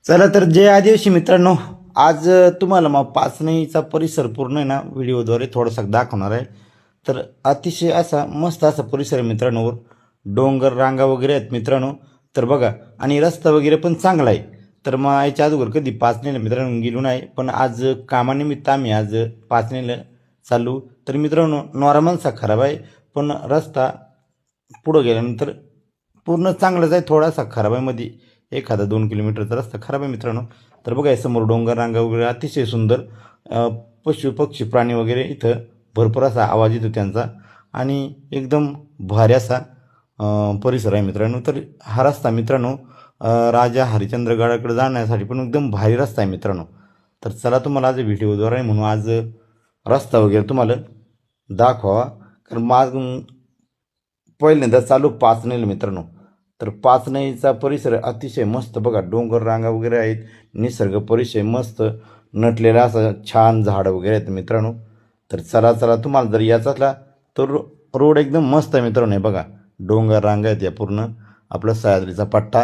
चला तर जय आदिवासी मित्रांनो, आज तुम्हाला मग पाचनईचा परिसर पूर्ण आहे ना व्हिडिओद्वारे थोडासा दाखवणार आहे. तर अतिशय असा मस्त असा परिसर आहे मित्रांनो. डोंगर रांगा वगैरे आहेत मित्रांनो. तर बघा, आणि रस्ता वगैरे पण चांगला आहे. तर मग याच्या अगोदर कधी पाचनेला मित्रांनो गेलो नाही, पण आज कामानिमित्त आम्ही आज पाचनेला चालू. तर मित्रांनो, नॉर्मलचा खराब आहे, पण रस्ता पुढं गेल्यानंतर पूर्ण चांगलाच आहे. थोडासा खराब आहे, मध्ये एखादा 2 किलोमीटरचा रस्ता खराब आहे मित्रांनो. तर बघा, समोर डोंगर रांगा वगैरे अतिशय सुंदर. पशु पक्षी प्राणी वगैरे इथं भरपूर असा आवाज येतो त्यांचा, आणि एकदम भारी असा परिसर आहे मित्रांनो. तर हा रस्ता मित्रांनो राजा हरिश्चंद्रगडाकडे जाण्यासाठी पण एकदम भारी रस्ता आहे मित्रांनो. तर चला, तुम्हाला आज व्हिडिओद्वारे म्हणून आज रस्ता वगैरे तुम्हाला दाखवा. कारण माग पहिल्यांदा चालू पाचनेला मित्रांनो. तर पाचनईचा परिसर अतिशय मस्त. बघा, डोंगर रांगा वगैरे आहेत, निसर्ग परिसर मस्त नटलेला, असं छान झाडं वगैरे आहेत मित्रांनो. तर चला चला, तुम्हाला जर याचा असला तर रोड एकदम मस्त आहे मित्रांनो. हे बघा, डोंगर रांगा आहेत या पूर्ण आपला सह्याद्रीचा पट्टा,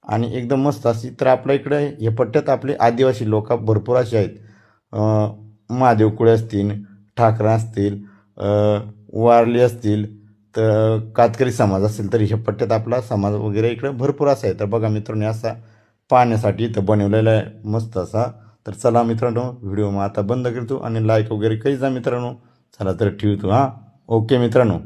आणि एकदम मस्त अशी. तर आपल्या इकडे हे पट्ट्यात आपले आदिवासी लोक भरपूर असे आहेत. महादेव कुळे असतील, ठाकरा असतील, वारली असतील, तर कातकरी समाज असेल, तर ह्या पट्ट्यात आपला समाज वगैरे इकडे भरपूर असा आहे. तर बघा मित्रांनो, असा पाहण्यासाठी इथं बनवलेला आहे मस्त असा. तर चला मित्रांनो, व्हिडिओ मग आता बंद करतो, आणि लाईक वगैरे काही जा मित्रांनो. चला तर ठेवतो. हां, ओके मित्रांनो.